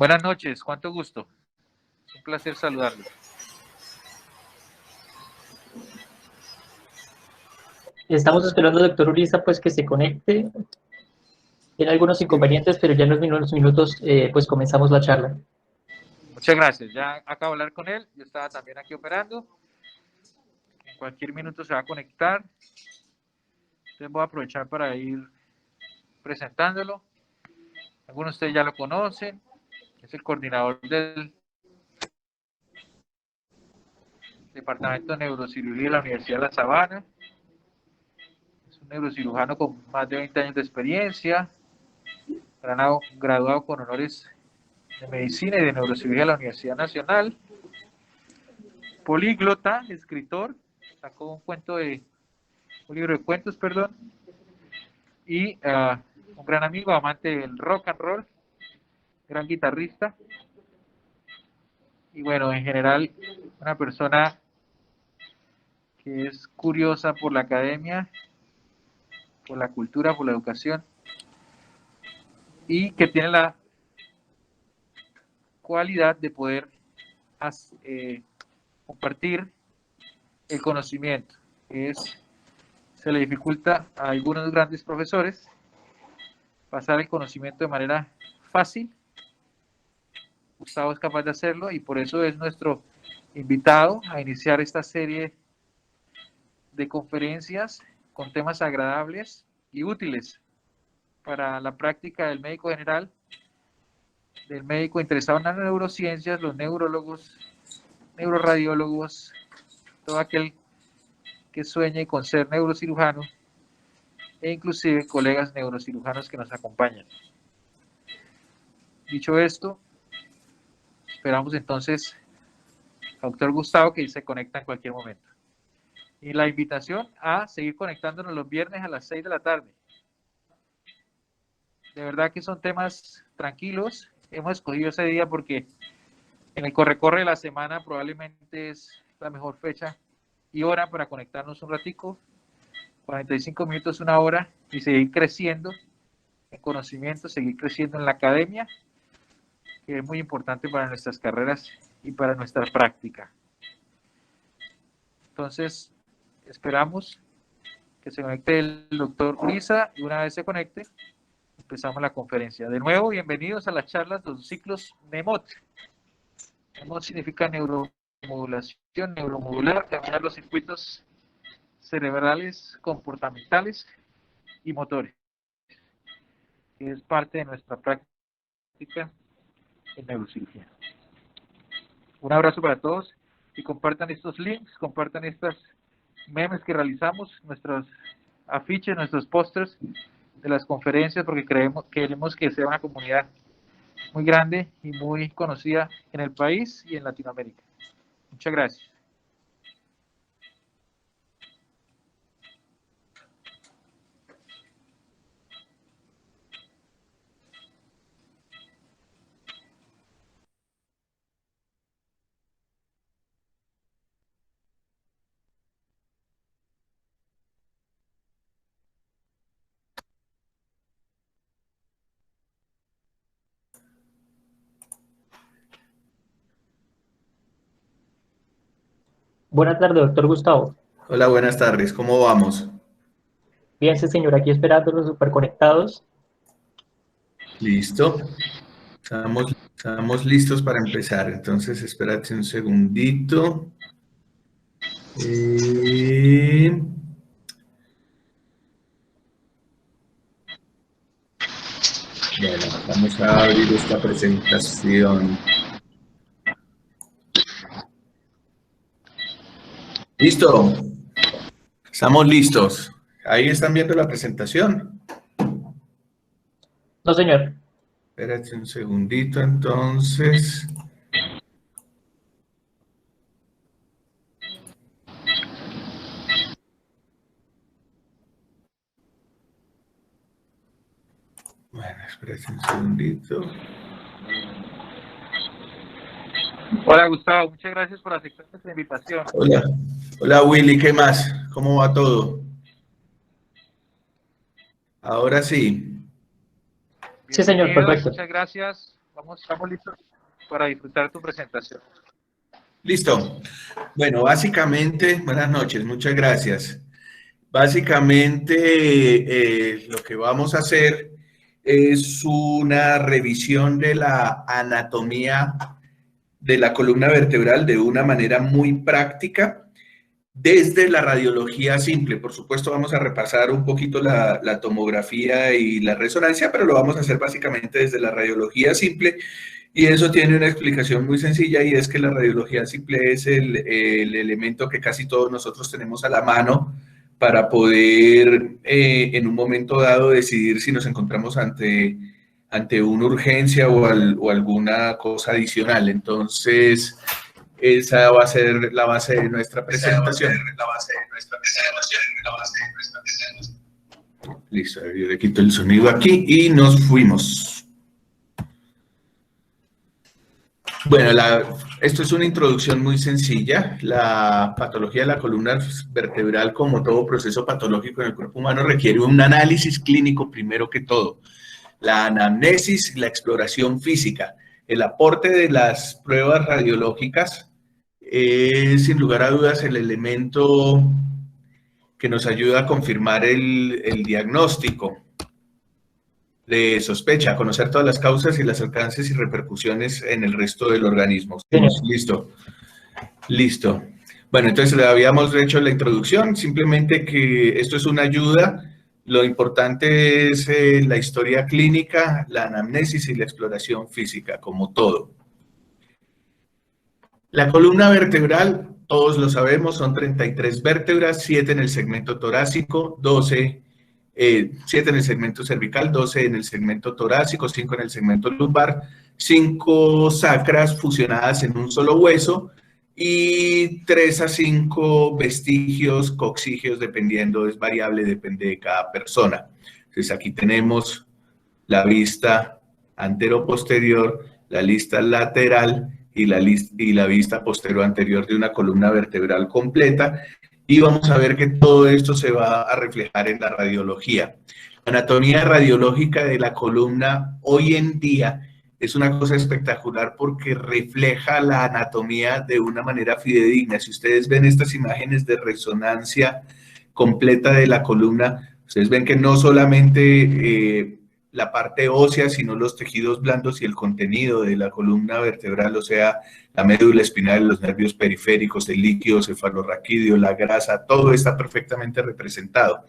Buenas noches, cuánto gusto. Un placer saludarlo. Estamos esperando al doctor Uriza pues que se conecte. Tiene algunos inconvenientes, pero ya en unos minutos pues comenzamos la charla. Muchas gracias. Ya acabo de hablar con él. Yo estaba también aquí operando. En cualquier minuto se va a conectar. Entonces voy a aprovechar para ir presentándolo. Algunos de ustedes ya lo conocen. Es el coordinador del Departamento de Neurocirugía de la Universidad de La Sabana. Es un neurocirujano con más de 20 años de experiencia. Graduado con honores de Medicina y de Neurocirugía de la Universidad Nacional. Políglota, escritor. Sacó un libro de cuentos, perdón. Y un gran amigo, amante del rock and roll, gran guitarrista. Y bueno, en general, una persona que es curiosa por la academia, por la cultura, por la educación, y que tiene la cualidad de poder compartir el conocimiento. Se le dificulta a algunos grandes profesores pasar el conocimiento de manera fácil. Gustavo es capaz de hacerlo y por eso es nuestro invitado a iniciar esta serie de conferencias con temas agradables y útiles para la práctica del médico general, del médico interesado en las neurociencias, los neurólogos, neuroradiólogos, todo aquel que sueñe con ser neurocirujano e inclusive colegas neurocirujanos que nos acompañan. Dicho esto, esperamos entonces al doctor Gustavo que se conecta en cualquier momento. Y la invitación a seguir conectándonos los viernes a las 6 de la tarde. De verdad que son temas tranquilos. Hemos escogido ese día porque en el corre-corre de la semana probablemente es la mejor fecha y hora para conectarnos un ratico, 45 minutos, una hora, y seguir creciendo en conocimiento, seguir creciendo en la academia, que es muy importante para nuestras carreras y para nuestra práctica. Entonces, esperamos que se conecte el doctor Uriza y una vez se conecte, empezamos la conferencia. De nuevo, bienvenidos a las charlas de los ciclos NEMOT. NEMOT significa neuromodulación, neuromodular, cambiar los circuitos cerebrales, comportamentales y motores, que es parte de nuestra práctica en neurocirugía. Un abrazo para todos y compartan estos links, compartan estas memes que realizamos, nuestros afiches, nuestros pósters de las conferencias, porque queremos que sea una comunidad muy grande y muy conocida en el país y en Latinoamérica. Muchas gracias. Buenas tardes, doctor Gustavo. Hola, buenas tardes. ¿Cómo vamos? Bien, sí, señor, aquí esperándolos súper conectados. Listo. Estamos listos para empezar. Entonces, espérate un segundito. Bueno, vamos a abrir esta presentación. ¿Listo? Estamos listos. ¿Ahí están viendo la presentación? No, señor. Espérate un segundito, entonces. Bueno, espérate un segundito. Hola Gustavo, muchas gracias por aceptar nuestra invitación. Hola, hola Willy, ¿qué más? ¿Cómo va todo? Ahora sí. Sí, señor, Bienvenidos, perfecto. muchas gracias Estamos listos para disfrutar tu presentación. Listo. Bueno, básicamente, buenas noches, muchas gracias. Básicamente, lo que vamos a hacer es una revisión de la anatomía de la columna vertebral de una manera muy práctica desde la radiología simple. Por supuesto, vamos a repasar un poquito la tomografía y la resonancia, pero lo vamos a hacer básicamente desde la radiología simple. Y eso tiene una explicación muy sencilla, y es que la radiología simple es el elemento que casi todos nosotros tenemos a la mano para poder en un momento dado decidir si nos encontramos ante una urgencia o alguna cosa adicional. Entonces, esa va a ser la base de nuestra presentación. Listo, yo le quito el sonido aquí y nos fuimos. Bueno, esto es una introducción muy sencilla. La patología de la columna vertebral, como todo proceso patológico en el cuerpo humano, requiere un análisis clínico primero que todo. La anamnesis y la exploración física. El aporte de las pruebas radiológicas es, sin lugar a dudas, el elemento que nos ayuda a confirmar el diagnóstico de sospecha, conocer todas las causas y los alcances y repercusiones en el resto del organismo. Listo. Listo. Bueno, entonces le habíamos hecho la introducción, simplemente que esto es una ayuda. Lo importante es la historia clínica, la anamnesis y la exploración física, como todo. La columna vertebral, todos lo sabemos, son 33 vértebras, 7 en el segmento torácico, 7 en el segmento cervical, 12 en el segmento torácico, 5 en el segmento lumbar, 5 sacras fusionadas en un solo hueso y 3 a 5 vestigios, coxigios, dependiendo, es variable, depende de cada persona. Entonces aquí tenemos la vista antero-posterior, la vista lateral y la vista posterior-anterior de una columna vertebral completa. Y vamos a ver que todo esto se va a reflejar en la radiología. La anatomía radiológica de la columna hoy en día es una cosa espectacular porque refleja la anatomía de una manera fidedigna. Si ustedes ven estas imágenes de resonancia completa de la columna, ustedes ven que no solamente la parte ósea, sino los tejidos blandos y el contenido de la columna vertebral, o sea, la médula espinal, los nervios periféricos, el líquido cefalorraquídeo, la grasa, todo está perfectamente representado.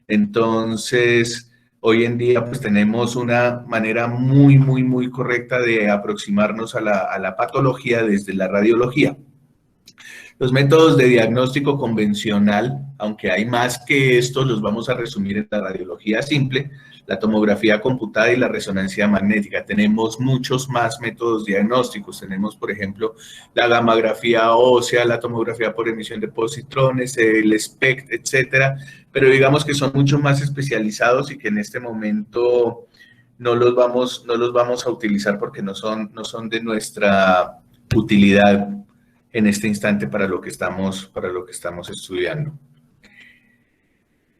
Entonces, hoy en día pues tenemos una manera muy correcta de aproximarnos a la patología desde la radiología. Los métodos de diagnóstico convencional, aunque hay más que esto, los vamos a resumir en la radiología simple, la tomografía computada y la resonancia magnética. Tenemos muchos más métodos diagnósticos. Tenemos, por ejemplo, la gammagrafía ósea, la tomografía por emisión de positrones, el SPECT, etcétera. Pero digamos que son mucho más especializados y que en este momento no los vamos a utilizar porque no son de nuestra utilidad en este instante para lo que estamos estudiando.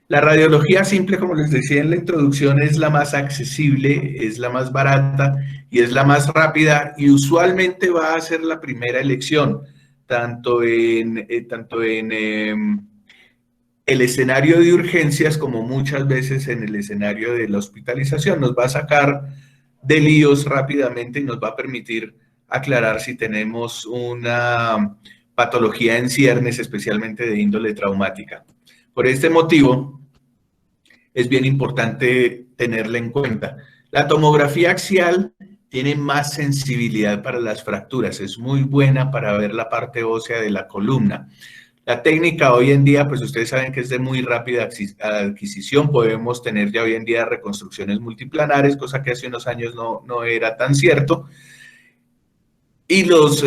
La radiología simple, como les decía en la introducción, es la más accesible, es la más barata y es la más rápida, y usualmente va a ser la primera elección, tanto en el escenario de urgencias como muchas veces en el escenario de la hospitalización. Nos va a sacar de líos rápidamente y nos va a permitir aclarar si tenemos una patología en ciernes, especialmente de índole traumática. Por este motivo, es bien importante tenerla en cuenta. La tomografía axial tiene más sensibilidad para las fracturas, es muy buena para ver la parte ósea de la columna. La técnica hoy en día, pues ustedes saben que es de muy rápida adquisición. Podemos tener ya hoy en día reconstrucciones multiplanares, cosa que hace unos años no era tan cierto. Y los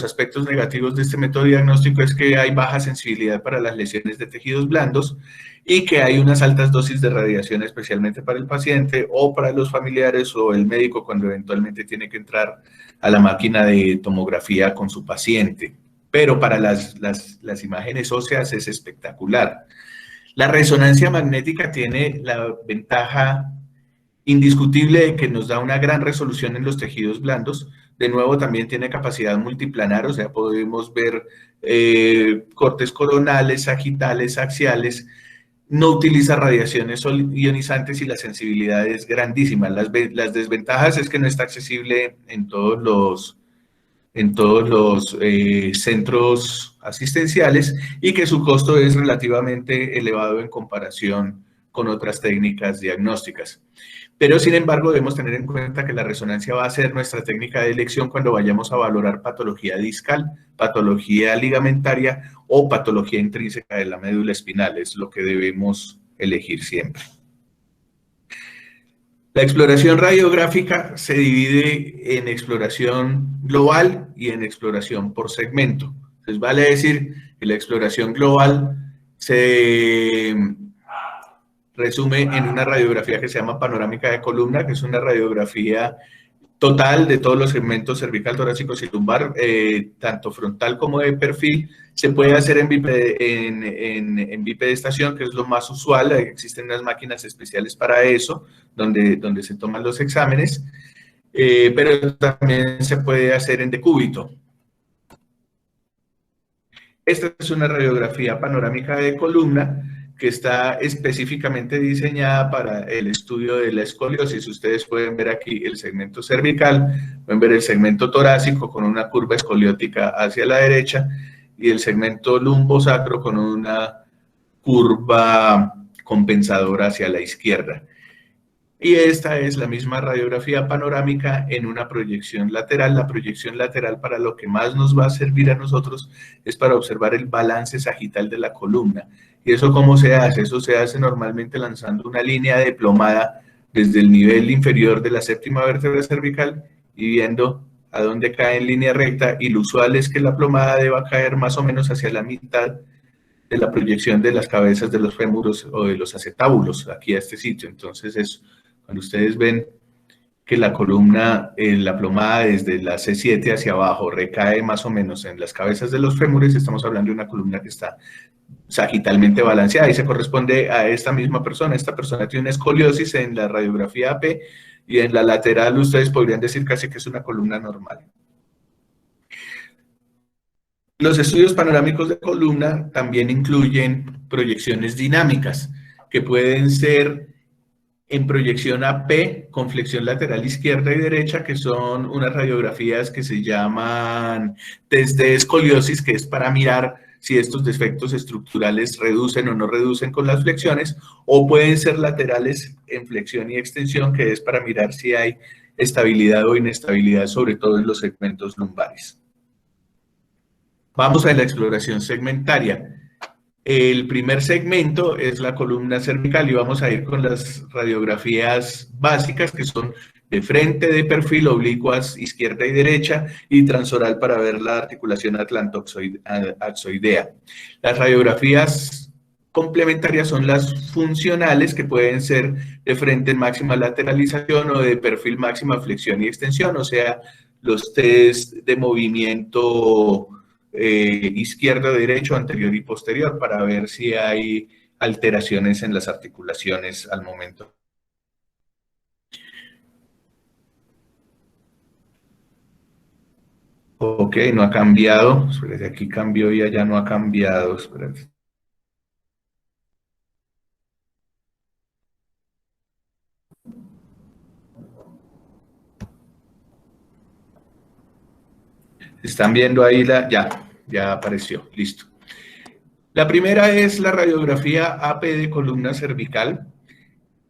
aspectos negativos de este método diagnóstico es que hay baja sensibilidad para las lesiones de tejidos blandos y que hay unas altas dosis de radiación, especialmente para el paciente o para los familiares o el médico cuando eventualmente tiene que entrar a la máquina de tomografía con su paciente. Pero para las imágenes óseas es espectacular. La resonancia magnética tiene la ventaja indiscutible de que nos da una gran resolución en los tejidos blandos. De nuevo, también tiene capacidad multiplanar, o sea, podemos ver cortes coronales, sagitales, axiales. No utiliza radiaciones ionizantes y la sensibilidad es grandísima. Las desventajas es que no está accesible en todos los centros asistenciales y que su costo es relativamente elevado en comparación con otras técnicas diagnósticas. Pero, sin embargo, debemos tener en cuenta que la resonancia va a ser nuestra técnica de elección cuando vayamos a valorar patología discal, patología ligamentaria o patología intrínseca de la médula espinal. Es lo que debemos elegir siempre. La exploración radiográfica se divide en exploración global y en exploración por segmento. Entonces, vale decir que la exploración global se resume en una radiografía que se llama panorámica de columna, que es una radiografía total de todos los segmentos cervical, torácico y lumbar, tanto frontal como de perfil. Se puede hacer en bipedestación, que es lo más usual. Existen unas máquinas especiales para eso, donde se toman los exámenes, pero también se puede hacer en decúbito. Esta es una radiografía panorámica de columna que está específicamente diseñada para el estudio de la escoliosis. Ustedes pueden ver aquí el segmento cervical, pueden ver el segmento torácico con una curva escoliótica hacia la derecha y el segmento lumbosacro con una curva compensadora hacia la izquierda. Y esta es la misma radiografía panorámica en una proyección lateral. La proyección lateral, para lo que más nos va a servir a nosotros, es para observar el balance sagital de la columna. ¿Y eso cómo se hace? Eso se hace normalmente lanzando una línea de plomada desde el nivel inferior de la séptima vértebra cervical y viendo a dónde cae en línea recta. Y lo usual es que la plomada deba caer más o menos hacia la mitad de la proyección de las cabezas de los fémuros o de los acetábulos, aquí a este sitio. Entonces, es cuando ustedes ven que la columna, la plomada desde la C7 hacia abajo recae más o menos en las cabezas de los fémures, estamos hablando de una columna que está sagitalmente balanceada y se corresponde a esta misma persona. Esta persona tiene una escoliosis en la radiografía AP y en la lateral ustedes podrían decir casi que es una columna normal. Los estudios panorámicos de columna también incluyen proyecciones dinámicas que pueden ser en proyección AP con flexión lateral izquierda y derecha, que son unas radiografías que se llaman test de escoliosis, que es para mirar si estos defectos estructurales reducen o no reducen con las flexiones, o pueden ser laterales en flexión y extensión, que es para mirar si hay estabilidad o inestabilidad, sobre todo en los segmentos lumbares. Vamos a la exploración segmentaria. El primer segmento es la columna cervical y vamos a ir con las radiografías básicas que son de frente, de perfil, oblicuas, izquierda y derecha y transoral para ver la articulación atlantoaxoidea. Las radiografías complementarias son las funcionales, que pueden ser de frente en máxima lateralización o de perfil máxima flexión y extensión, o sea, los test de movimiento izquierdo, derecho, anterior y posterior para ver si hay alteraciones en las articulaciones al momento. Ok, no ha cambiado. Espérate, aquí cambió y allá no ha cambiado. Espérate. ¿Están viendo ahí la...? Ya apareció, listo. La primera es la radiografía AP de columna cervical.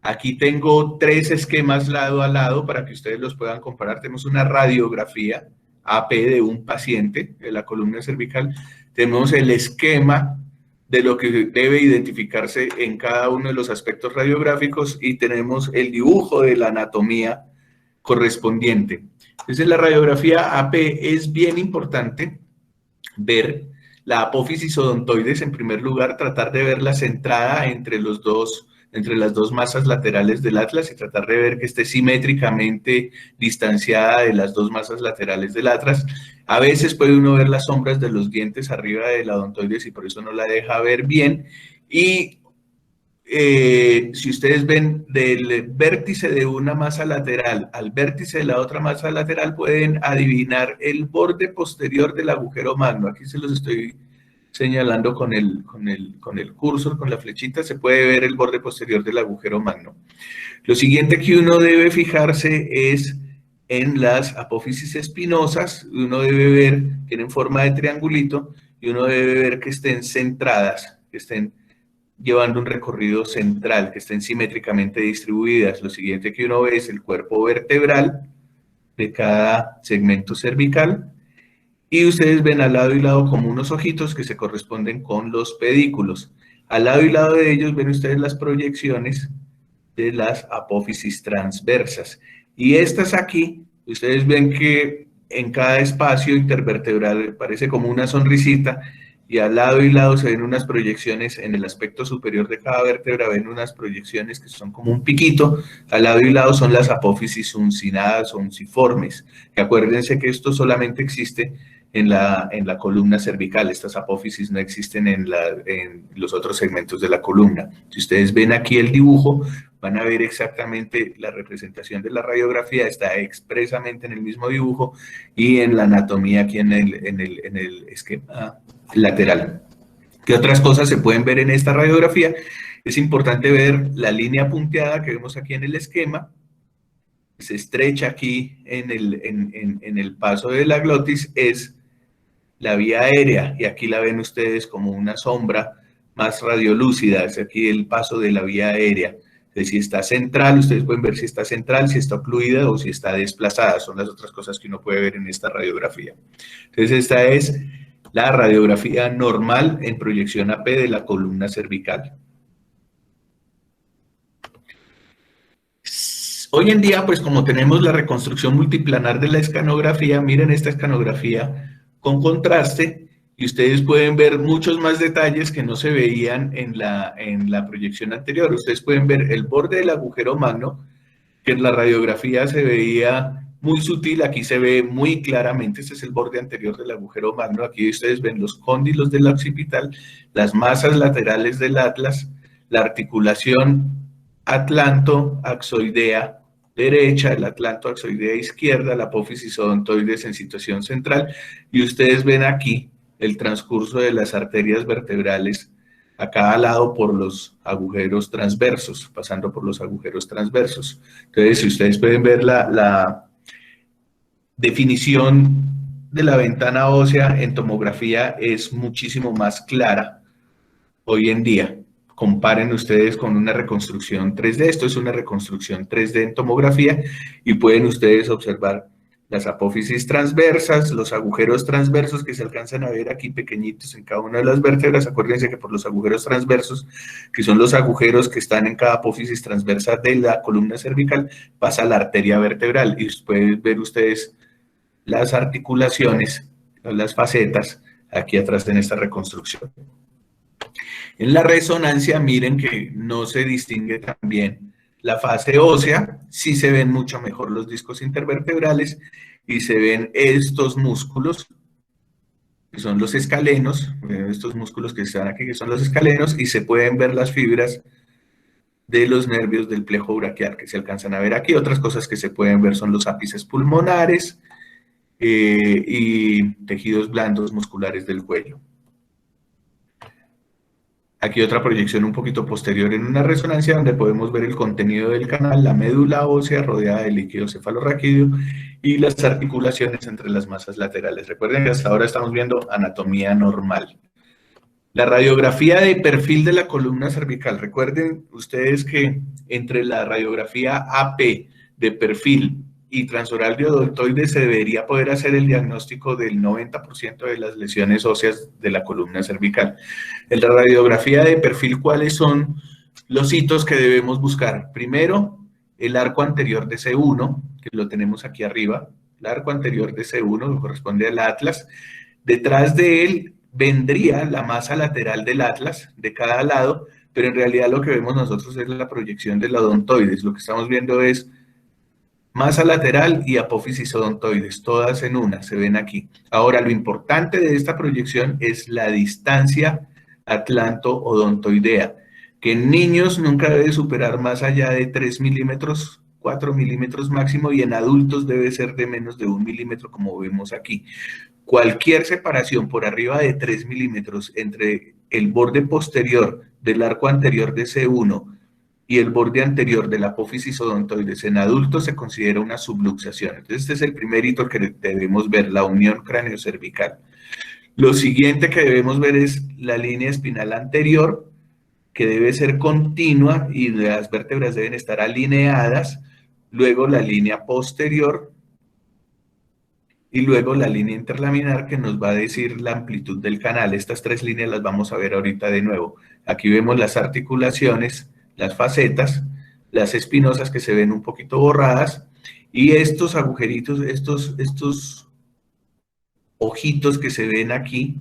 Aquí tengo 3 esquemas lado a lado para que ustedes los puedan comparar. Tenemos una radiografía AP de un paciente de la columna cervical. Tenemos el esquema de lo que debe identificarse en cada uno de los aspectos radiográficos y tenemos el dibujo de la anatomía correspondiente. Entonces, la radiografía AP es bien importante ver la apófisis odontoides en primer lugar, tratar de verla centrada entre las dos masas laterales del atlas y tratar de ver que esté simétricamente distanciada de las dos masas laterales del atlas. A veces puede uno ver las sombras de los dientes arriba de la odontoides y por eso no la deja ver bien. Y si ustedes ven del vértice de una masa lateral al vértice de la otra masa lateral, pueden adivinar el borde posterior del agujero magno. Aquí se los estoy señalando con el cursor, con la flechita, se puede ver el borde posterior del agujero magno. Lo siguiente que uno debe fijarse es en las apófisis espinosas. Uno debe ver, tienen forma de triangulito, y uno debe ver que estén centradas, que estén llevando un recorrido central, que estén simétricamente distribuidas. Lo siguiente que uno ve es el cuerpo vertebral de cada segmento cervical, y ustedes ven al lado y lado como unos ojitos que se corresponden con los pedículos. Al lado y lado de ellos ven ustedes las proyecciones de las apófisis transversas. Y estas aquí, ustedes ven que en cada espacio intervertebral parece como una sonrisita, y al lado y lado se ven unas proyecciones en el aspecto superior de cada vértebra, ven unas proyecciones que son como un piquito. Al lado y lado son las apófisis uncinadas o unciformes, que acuérdense que esto solamente existe en la columna cervical. Estas apófisis no existen en los otros segmentos de la columna. Si ustedes ven aquí el dibujo, van a ver exactamente la representación de la radiografía, está expresamente en el mismo dibujo y en la anatomía aquí en el esquema lateral. ¿Qué otras cosas se pueden ver en esta radiografía? Es importante ver la línea punteada que vemos aquí en el esquema, se estrecha aquí en el paso de la glotis, es la vía aérea, y aquí la ven ustedes como una sombra más radiolúcida, es aquí el paso de la vía aérea. Entonces, si está central, ustedes pueden ver si está central, si está ocluida o si está desplazada, son las otras cosas que uno puede ver en esta radiografía. Entonces, esta es la radiografía normal en proyección AP de la columna cervical. Hoy en día, pues como tenemos la reconstrucción multiplanar de la escanografía, miren esta escanografía con contraste, y ustedes pueden ver muchos más detalles que no se veían en la proyección anterior. Ustedes pueden ver el borde del agujero magno, que en la radiografía se veía muy sutil, aquí se ve muy claramente. Este es el borde anterior del agujero magno. Aquí ustedes ven los cóndilos del occipital, las masas laterales del atlas, la articulación atlanto-axoidea derecha, el atlanto-axoidea izquierda, la apófisis odontoides en situación central, y ustedes ven aquí el transcurso de las arterias vertebrales a cada lado por los agujeros transversos, pasando por los agujeros transversos. Entonces, si ustedes pueden ver la definición de la ventana ósea en tomografía es muchísimo más clara hoy en día. Comparen ustedes con una reconstrucción 3D. Esto es una reconstrucción 3D en tomografía, y pueden ustedes observar las apófisis transversas, los agujeros transversos que se alcanzan a ver aquí pequeñitos en cada una de las vértebras. Acuérdense que por los agujeros transversos, que son los agujeros que están en cada apófisis transversa de la columna cervical, pasa la arteria vertebral, y pueden ver ustedes las articulaciones, las facetas, aquí atrás en esta reconstrucción. En la resonancia, miren que no se distingue tan bien la fase ósea, sí se ven mucho mejor los discos intervertebrales y se ven estos músculos, que son los escalenos, estos músculos que están aquí, que son los escalenos, y se pueden ver las fibras de los nervios del plejo braquial, que se alcanzan a ver aquí. Otras cosas que se pueden ver son los ápices pulmonares y tejidos blandos musculares del cuello. Aquí otra proyección un poquito posterior en una resonancia donde podemos ver el contenido del canal, la médula ósea rodeada de líquido cefalorraquídeo y las articulaciones entre las masas laterales. Recuerden que hasta ahora estamos viendo anatomía normal. La radiografía de perfil de la columna cervical. Recuerden ustedes que entre la radiografía AP de perfil y transoral de odontoides se debería poder hacer el diagnóstico del 90% de las lesiones óseas de la columna cervical. En la radiografía de perfil, ¿cuáles son los hitos que debemos buscar? Primero, el arco anterior de C1, que lo tenemos aquí arriba. El arco anterior de C1 que corresponde al atlas. Detrás de él vendría la masa lateral del atlas de cada lado, pero en realidad lo que vemos nosotros es la proyección de la odontoides. Lo que estamos viendo es masa lateral y apófisis odontoides, todas en una, se ven aquí. Ahora, lo importante de esta proyección es la distancia atlanto-odontoidea. que en niños nunca debe superar más allá de 3 milímetros, 4 milímetros máximo, y en adultos debe ser de menos de 1 milímetro, como vemos aquí. Cualquier separación por arriba de 3 milímetros entre el borde posterior del arco anterior de C1 y el borde anterior de la apófisis odontoides en adultos se considera una subluxación. Entonces, este es el primer hito que debemos ver, la unión cráneo-cervical. Lo siguiente que debemos ver es la línea espinal anterior, que debe ser continua y las vértebras deben estar alineadas, luego la línea posterior y luego la línea interlaminar, que nos va a decir la amplitud del canal. Estas tres líneas las vamos a ver ahorita de nuevo. Aquí vemos las articulaciones, las facetas, las espinosas que se ven un poquito borradas, y estos agujeritos, estos ojitos que se ven aquí,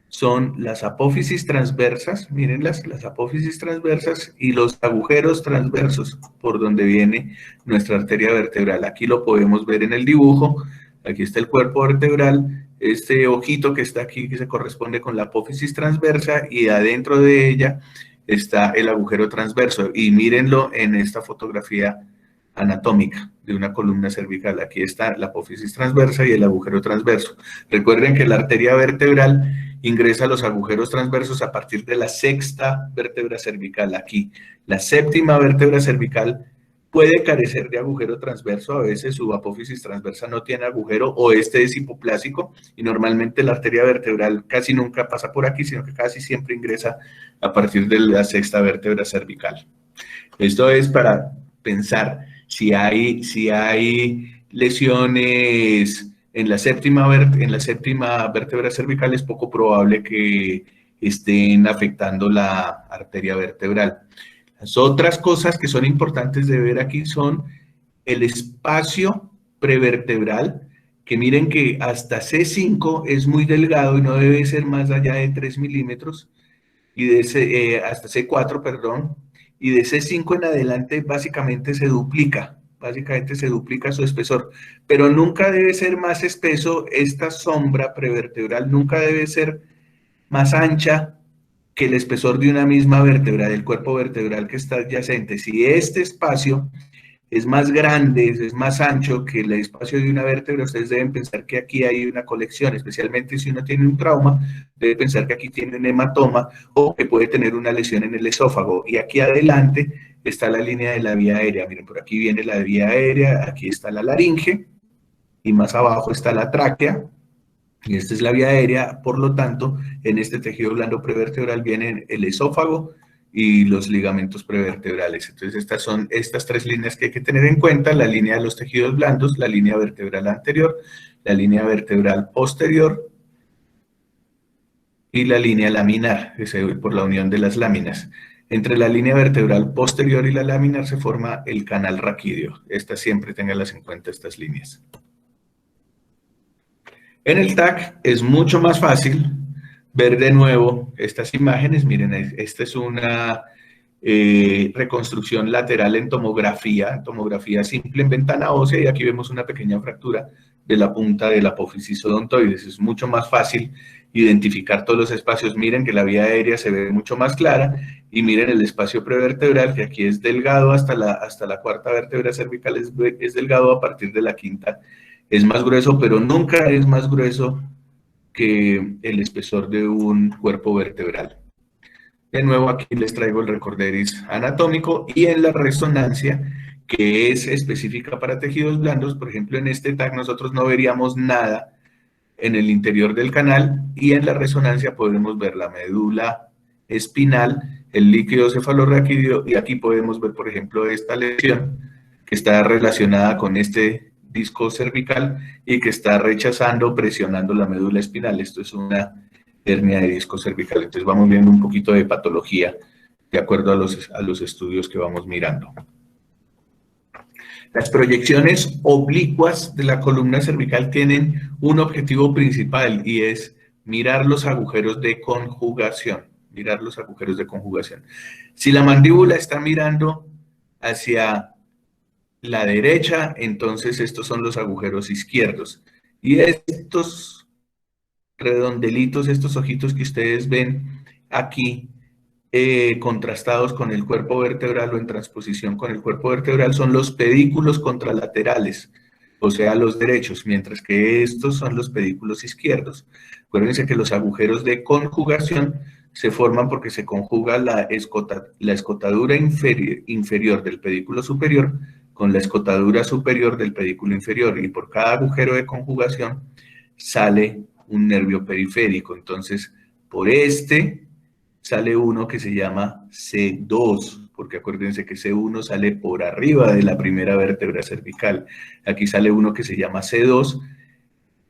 son las apófisis transversas, mírenlas, las apófisis transversas y los agujeros transversos por donde viene nuestra arteria vertebral. Aquí lo podemos ver en el dibujo, aquí está el cuerpo vertebral, este ojito que está aquí que se corresponde con la apófisis transversa y adentro de ella está el agujero transverso, y mírenlo en esta fotografía anatómica de una columna cervical. Aquí está la apófisis transversa y el agujero transverso. Recuerden que la arteria vertebral ingresa a los agujeros transversos a partir de la sexta vértebra cervical. Aquí, la séptima vértebra cervical puede carecer de agujero transverso, a veces su apófisis transversa no tiene agujero o este es hipoplásico, y normalmente la arteria vertebral casi nunca pasa por aquí, sino que casi siempre ingresa a partir de la sexta vértebra cervical. Esto es para pensar si hay lesiones en la séptima vértebra cervical, es poco probable que estén afectando la arteria vertebral. Las otras cosas que son importantes de ver aquí son el espacio prevertebral, que miren que hasta C5 es muy delgado y no debe ser más allá de 3 milímetros, y hasta C4, perdón, y de C5 en adelante básicamente se duplica su espesor, pero nunca debe ser más espeso. Esta sombra prevertebral nunca debe ser más ancha que el espesor de una misma vértebra, del cuerpo vertebral que está adyacente. Si este espacio es más grande, es más ancho que el espacio de una vértebra, ustedes deben pensar que aquí hay una colección, especialmente si uno tiene un trauma, debe pensar que aquí tiene un hematoma o que puede tener una lesión en el esófago. Y aquí adelante está la línea de la vía aérea. Miren, por aquí viene la vía aérea, aquí está la laringe y más abajo está la tráquea. Y esta es la vía aérea, por lo tanto, en este tejido blando prevertebral vienen el esófago y los ligamentos prevertebrales. Entonces, estas son estas tres líneas que hay que tener en cuenta: la línea de los tejidos blandos, la línea vertebral anterior, la línea vertebral posterior y la línea laminar, que se ve por la unión de las láminas. Entre la línea vertebral posterior y la laminar se forma el canal raquídeo. Estas siempre tenganlas en cuenta, estas líneas. En el TAC es mucho más fácil ver de nuevo estas imágenes. Miren, esta es una reconstrucción lateral en tomografía simple en ventana ósea, y aquí vemos una pequeña fractura de la punta de la apófisis odontoides. Es mucho más fácil identificar todos los espacios. Miren que la vía aérea se ve mucho más clara, y miren el espacio prevertebral, que aquí es delgado hasta la cuarta vértebra cervical, es delgado, a partir de la quinta es más grueso, pero nunca es más grueso que el espesor de un cuerpo vertebral. De nuevo, aquí les traigo el recorderis anatómico, y en la resonancia, que es específica para tejidos blandos, por ejemplo, en este TAC nosotros no veríamos nada en el interior del canal, y en la resonancia podemos ver la médula espinal, el líquido cefalorraquídeo, y aquí podemos ver, por ejemplo, esta lesión que está relacionada con este disco cervical y que está rechazando, presionando la médula espinal. Esto es una hernia de disco cervical. Entonces vamos viendo un poquito de patología de acuerdo a los estudios que vamos mirando. Las proyecciones oblicuas de la columna cervical tienen un objetivo principal, y es mirar los agujeros de conjugación. Mirar los agujeros de conjugación. Si la mandíbula está mirando hacia la derecha, entonces estos son los agujeros izquierdos. Y estos redondelitos, estos ojitos que ustedes ven aquí, contrastados con el cuerpo vertebral o en transposición con el cuerpo vertebral son los pedículos contralaterales, o sea, los derechos, mientras que estos son los pedículos izquierdos. Acuérdense que los agujeros de conjugación se forman porque se conjuga la escotadura inferior del pedículo superior con la escotadura superior del pedículo inferior, y por cada agujero de conjugación sale un nervio periférico. Entonces, por este sale uno que se llama C2, porque acuérdense que C1 sale por arriba de la primera vértebra cervical. Aquí sale uno que se llama C2,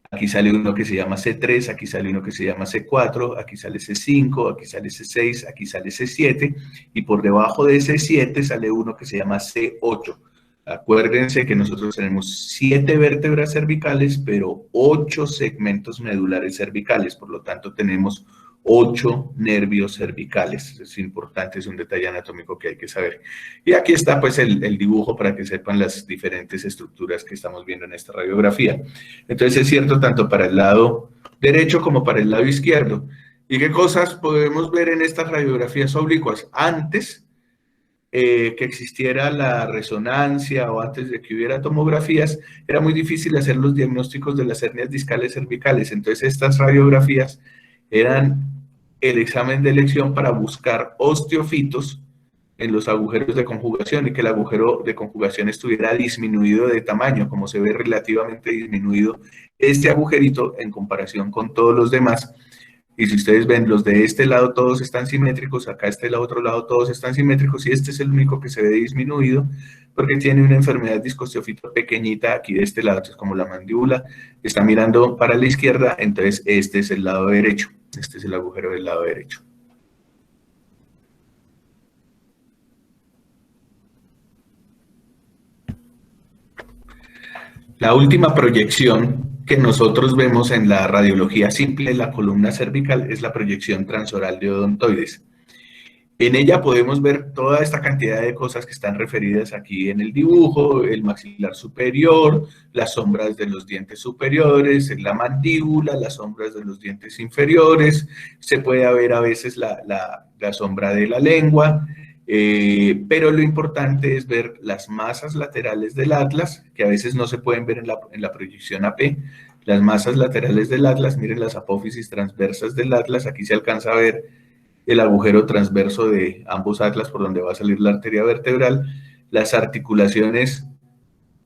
aquí sale uno que se llama C3, aquí sale uno que se llama C4, aquí sale C5, aquí sale C6, aquí sale C7, y por debajo de C7 sale uno que se llama C8. Acuérdense que nosotros tenemos 7 vértebras cervicales, pero 8 segmentos medulares cervicales, por lo tanto tenemos 8 nervios cervicales. Es importante, es un detalle anatómico que hay que saber. Y aquí está pues el dibujo para que sepan las diferentes estructuras que estamos viendo en esta radiografía. Entonces es cierto tanto para el lado derecho como para el lado izquierdo. ¿Y qué cosas podemos ver en estas radiografías oblicuas? Antes que existiera la resonancia o antes de que hubiera tomografías, era muy difícil hacer los diagnósticos de las hernias discales cervicales. Entonces estas radiografías eran el examen de elección para buscar osteofitos en los agujeros de conjugación y que el agujero de conjugación estuviera disminuido de tamaño, como se ve relativamente disminuido este agujerito en comparación con todos los demás. Y si ustedes ven, los de este lado todos están simétricos, acá del otro lado todos están simétricos, y este es el único que se ve disminuido porque tiene una enfermedad discosteofito pequeñita aquí de este lado. Entonces, como la mandíbula está mirando para la izquierda, entonces este es el lado derecho, este es el agujero del lado derecho. La última proyección que nosotros vemos en la radiología simple de la columna cervical es la proyección transoral de odontoides. En ella podemos ver toda esta cantidad de cosas que están referidas aquí en el dibujo: el maxilar superior, las sombras de los dientes superiores, la mandíbula, las sombras de los dientes inferiores, se puede ver a veces la sombra de la lengua, pero lo importante es ver las masas laterales del atlas, que a veces no se pueden ver en la proyección AP. Las masas laterales del atlas, miren las apófisis transversas del atlas, aquí se alcanza a ver el agujero transverso de ambos atlas por donde va a salir la arteria vertebral, las articulaciones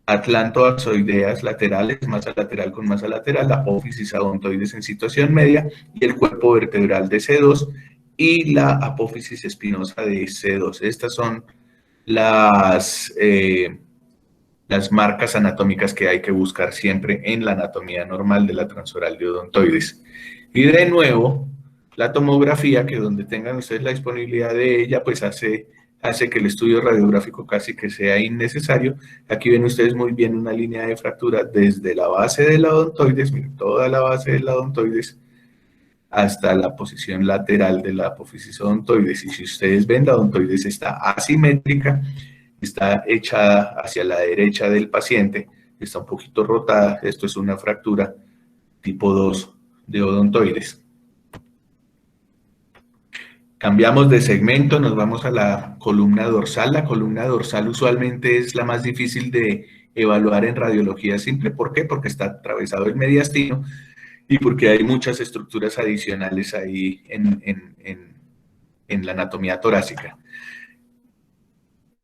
atlantoaxoideas laterales, masa lateral con masa lateral, la apófisis odontoides en situación media y el cuerpo vertebral de C2 y la apófisis espinosa de C2. Estas son las marcas anatómicas que hay que buscar siempre en la anatomía normal de la transoral de odontoides. Y de nuevo, la tomografía, que donde tengan ustedes la disponibilidad de ella, pues hace que el estudio radiográfico casi que sea innecesario. Aquí ven ustedes muy bien una línea de fractura desde la base de la odontoides, miren, toda la base de la odontoides, hasta la posición lateral de la apófisis odontoides. Y si ustedes ven, la odontoides está asimétrica, está echada hacia la derecha del paciente, está un poquito rotada. Esto es una fractura tipo 2 de odontoides. Cambiamos de segmento, nos vamos a la columna dorsal. La columna dorsal usualmente es la más difícil de evaluar en radiología simple. ¿Por qué? Porque está atravesado el mediastino y porque hay muchas estructuras adicionales ahí en la anatomía torácica.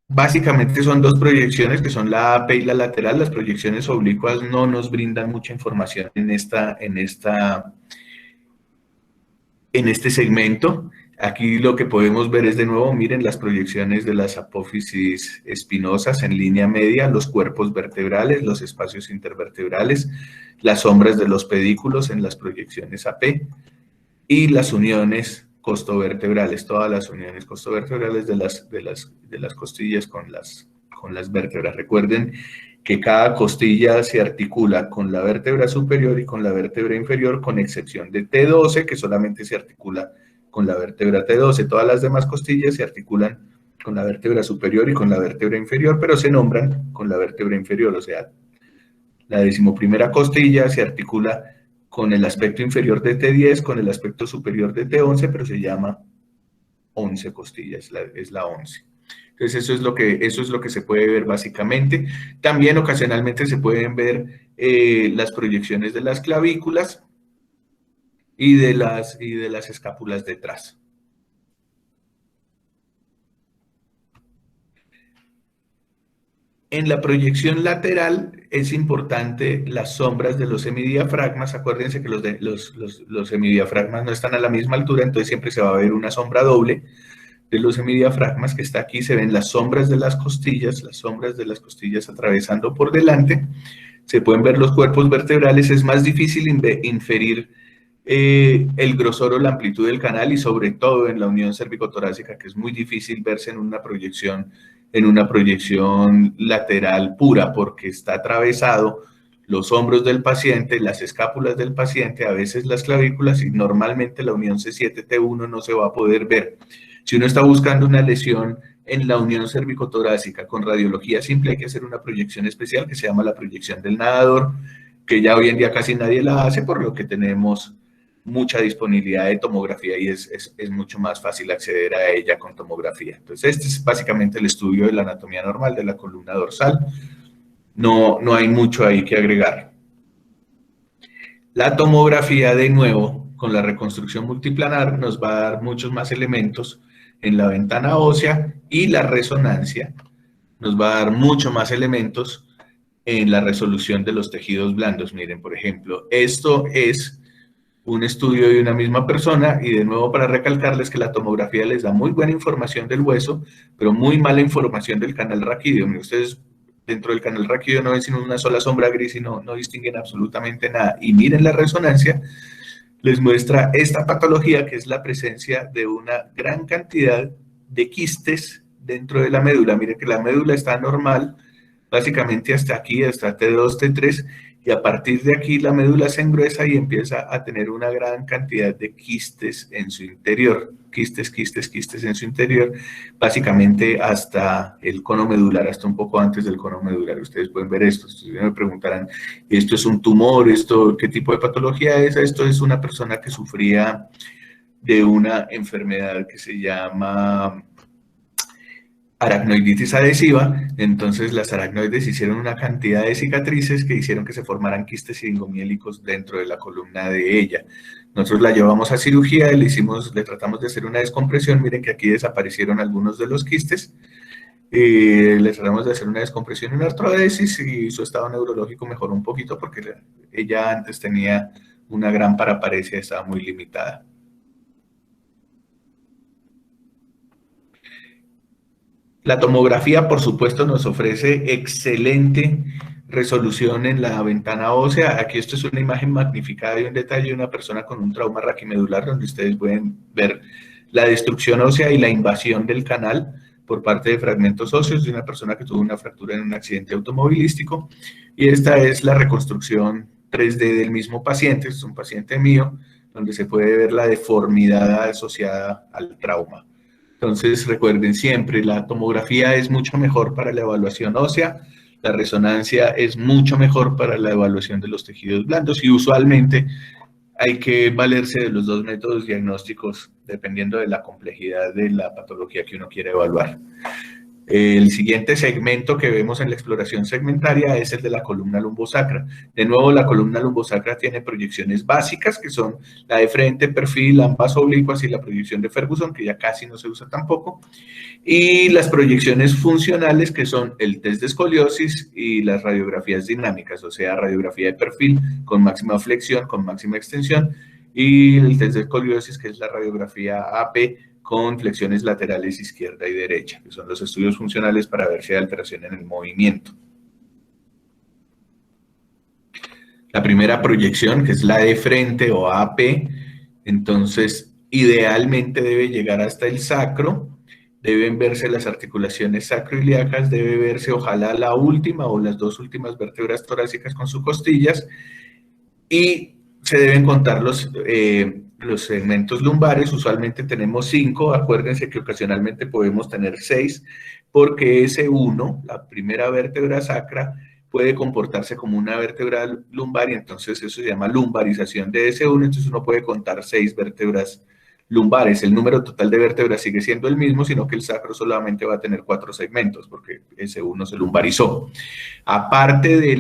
Básicamente son dos proyecciones que son la AP y la lateral. Las proyecciones oblicuas no nos brindan mucha información en este segmento. Aquí lo que podemos ver es de nuevo, miren las proyecciones de las apófisis espinosas en línea media, los cuerpos vertebrales, los espacios intervertebrales, las sombras de los pedículos en las proyecciones AP y las uniones costovertebrales, todas las uniones costovertebrales de las costillas con las vértebras. Recuerden que cada costilla se articula con la vértebra superior y con la vértebra inferior, con excepción de T12, que solamente se articula con la vértebra T12. Todas las demás costillas se articulan con la vértebra superior y con la vértebra inferior, pero se nombran con la vértebra inferior. O sea, la 11ª costilla se articula con el aspecto inferior de T10, con el aspecto superior de T11, pero se llama 11 costillas, es la 11. Entonces eso es lo que se puede ver básicamente. También ocasionalmente se pueden ver las proyecciones de las clavículas y de las escápulas detrás. En la proyección lateral es importante las sombras de los semidiafragmas. Acuérdense que los semidiafragmas no están a la misma altura, entonces siempre se va a ver una sombra doble de los semidiafragmas que está aquí. Se ven las sombras de las costillas atravesando por delante. Se pueden ver los cuerpos vertebrales. Es más difícil inferir el grosor o la amplitud del canal y sobre todo en la unión cérvico-torácica, que es muy difícil verse en una proyección lateral pura, porque está atravesado los hombros del paciente, las escápulas del paciente, a veces las clavículas, y normalmente la unión C7-T1 no se va a poder ver. Si uno está buscando una lesión en la unión cérvico-torácica con radiología simple, hay que hacer una proyección especial que se llama la proyección del nadador, que ya hoy en día casi nadie la hace, por lo que tenemos mucha disponibilidad de tomografía y es mucho más fácil acceder a ella con tomografía. Entonces, este es básicamente el estudio de la anatomía normal de la columna dorsal. No hay mucho ahí que agregar. La tomografía, de nuevo, con la reconstrucción multiplanar, nos va a dar muchos más elementos en la ventana ósea, y la resonancia nos va a dar mucho más elementos en la resolución de los tejidos blandos. Miren, por ejemplo, esto es un estudio de una misma persona, y de nuevo para recalcarles que la tomografía les da muy buena información del hueso, pero muy mala información del canal raquídeo. Ustedes dentro del canal raquídeo no ven sino una sola sombra gris y no distinguen absolutamente nada. Y miren la resonancia, les muestra esta patología, que es la presencia de una gran cantidad de quistes dentro de la médula. Miren que la médula está normal, básicamente hasta aquí, hasta T2, T3, y a partir de aquí la médula se engruesa y empieza a tener una gran cantidad de quistes en su interior. Quistes en su interior, básicamente hasta el cono medular, hasta un poco antes del cono medular. Ustedes pueden ver esto. Ustedes me preguntarán, ¿esto es un tumor? ¿Qué tipo de patología es? Esto es una persona que sufría de una enfermedad que se llama aracnoiditis adhesiva. Entonces las aracnoides hicieron una cantidad de cicatrices que hicieron que se formaran quistes siringomiélicos dentro de la columna de ella. Nosotros la llevamos a cirugía, le tratamos de hacer una descompresión. Miren que aquí desaparecieron algunos de los quistes. Le tratamos de hacer una descompresión y una artrodesis, y su estado neurológico mejoró un poquito porque ella antes tenía una gran paraparesia, estaba muy limitada. La tomografía, por supuesto, nos ofrece excelente resolución en la ventana ósea. Aquí esto es una imagen magnificada de un detalle de una persona con un trauma raquimedular, donde ustedes pueden ver la destrucción ósea y la invasión del canal por parte de fragmentos óseos de una persona que tuvo una fractura en un accidente automovilístico. Y esta es la reconstrucción 3D del mismo paciente. Es un paciente mío, donde se puede ver la deformidad asociada al trauma. Entonces, recuerden siempre, la tomografía es mucho mejor para la evaluación ósea, la resonancia es mucho mejor para la evaluación de los tejidos blandos, y usualmente hay que valerse de los dos métodos diagnósticos dependiendo de la complejidad de la patología que uno quiere evaluar. El siguiente segmento que vemos en la exploración segmentaria es el de la columna lumbosacra. De nuevo, la columna lumbosacra tiene proyecciones básicas, que son la de frente, perfil, ambas oblicuas, y la proyección de Ferguson, que ya casi no se usa tampoco. Y las proyecciones funcionales, que son el test de escoliosis y las radiografías dinámicas, o sea, radiografía de perfil con máxima flexión, con máxima extensión, y el test de escoliosis, que es la radiografía AP, con flexiones laterales izquierda y derecha, que son los estudios funcionales para ver si hay alteración en el movimiento. La primera proyección, que es la de frente o AP, entonces idealmente debe llegar hasta el sacro, deben verse las articulaciones sacroiliacas, debe verse ojalá la última o las dos últimas vértebras torácicas con sus costillas, y se deben contar los segmentos lumbares. Usualmente tenemos 5, acuérdense que ocasionalmente podemos tener 6, porque ese 1, la primera vértebra sacra, puede comportarse como una vértebra lumbar, y entonces eso se llama lumbarización de ese 1, entonces uno puede contar 6 vértebras lumbares. El número total de vértebras sigue siendo el mismo, sino que el sacro solamente va a tener 4 segmentos, porque ese uno se lumbarizó. Aparte de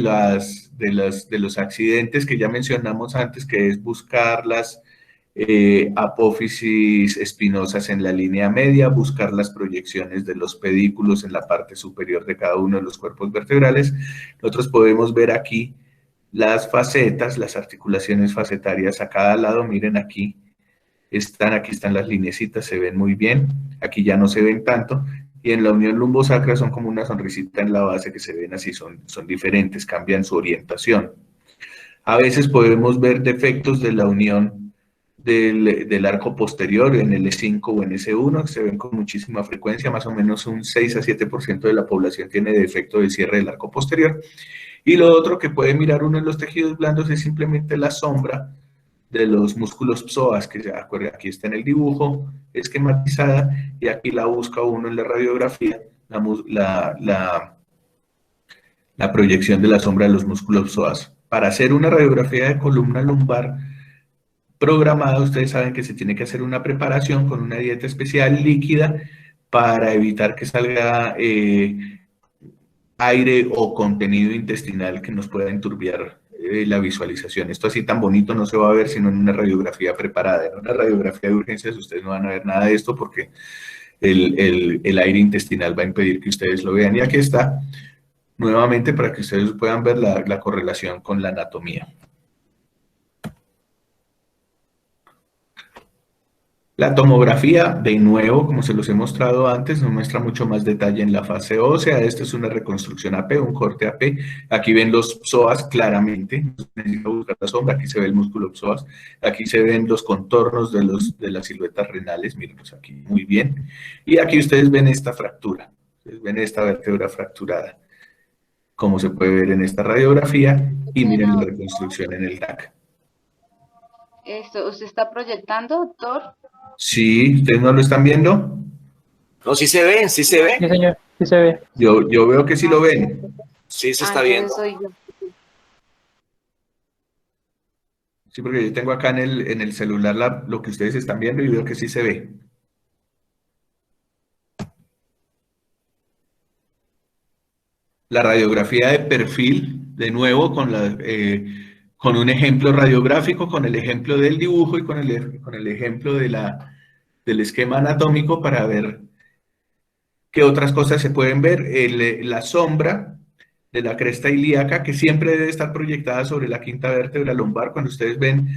los accidentes que ya mencionamos antes, que es buscar las apófisis espinosas en la línea media, buscar las proyecciones de los pedículos en la parte superior de cada uno de los cuerpos vertebrales. Nosotros podemos ver aquí las facetas, las articulaciones facetarias a cada lado. Miren aquí están las lineecitas, se ven muy bien. Aquí ya no se ven tanto. Y en la unión lumbosacra son como una sonrisita en la base que se ven así, son diferentes, cambian su orientación. A veces podemos ver defectos de la unión del arco posterior en L5 o en S1, que se ven con muchísima frecuencia, más o menos un 6 a 7% de la población tiene defecto de cierre del arco posterior. Y lo otro que puede mirar uno en los tejidos blandos es simplemente la sombra de los músculos psoas, que se acuerda, aquí está en el dibujo esquematizada, y aquí la busca uno en la radiografía, la proyección de la sombra de los músculos psoas. Para hacer una radiografía de columna lumbar programada, ustedes saben que se tiene que hacer una preparación con una dieta especial líquida para evitar que salga aire o contenido intestinal que nos pueda enturbiar la visualización. Esto así tan bonito no se va a ver sino en una radiografía preparada. En una radiografía de urgencias ustedes no van a ver nada de esto porque el aire intestinal va a impedir que ustedes lo vean. Y aquí está, nuevamente, para que ustedes puedan ver la correlación con la anatomía. La tomografía, de nuevo, como se los he mostrado antes, nos muestra mucho más detalle en la fase ósea. Esta es una reconstrucción AP, un corte AP. Aquí ven los psoas claramente, necesito buscar la sombra, aquí se ve el músculo psoas, aquí se ven los contornos de las siluetas renales, miren, pues aquí muy bien. Y aquí ustedes ven esta fractura, ustedes ven esta vértebra fracturada, como se puede ver en esta radiografía, y miren la reconstrucción en el DAC. ¿Usted está proyectando, doctor? Sí, ¿ustedes no lo están viendo? No, sí se ven, sí se ve. Sí, señor, sí se ve. Yo veo que sí lo ven. Sí se está viendo. Soy yo. Sí, porque yo tengo acá en el celular lo que ustedes están viendo y veo que sí se ve. La radiografía de perfil, de nuevo, con un ejemplo radiográfico, con el ejemplo del dibujo y con el ejemplo del esquema anatómico para ver qué otras cosas se pueden ver. La sombra de la cresta ilíaca, que siempre debe estar proyectada sobre la quinta vértebra lumbar. Cuando ustedes ven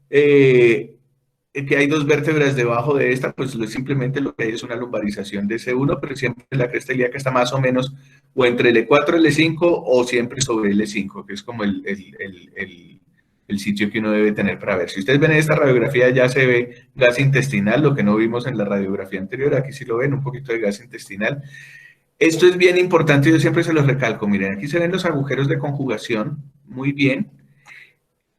que hay dos vértebras debajo de esta, pues simplemente lo que hay es una lumbarización de S1, pero siempre la cresta ilíaca está más o menos o entre L4 y L5 o siempre sobre L5, que es como el sitio que uno debe tener para ver. Si ustedes ven en esta radiografía ya se ve gas intestinal, lo que no vimos en la radiografía anterior, aquí sí lo ven, un poquito de gas intestinal. Esto es bien importante, yo siempre se los recalco, miren, aquí se ven los agujeros de conjugación, muy bien,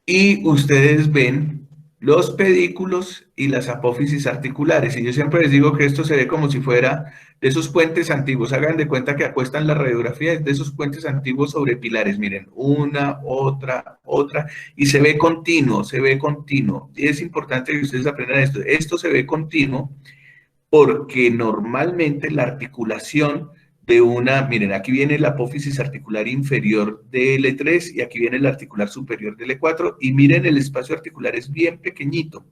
y ustedes ven los pedículos y las apófisis articulares, y yo siempre les digo que esto se ve como si fuera de esos puentes antiguos. Hagan de cuenta que acuestan la radiografía de esos puentes antiguos sobre pilares, miren, una, otra, y se ve continuo, y es importante que ustedes aprendan esto se ve continuo porque normalmente la articulación de miren, aquí viene la apófisis articular inferior de L3 y aquí viene la articular superior de L4 y miren el espacio articular es bien pequeñito.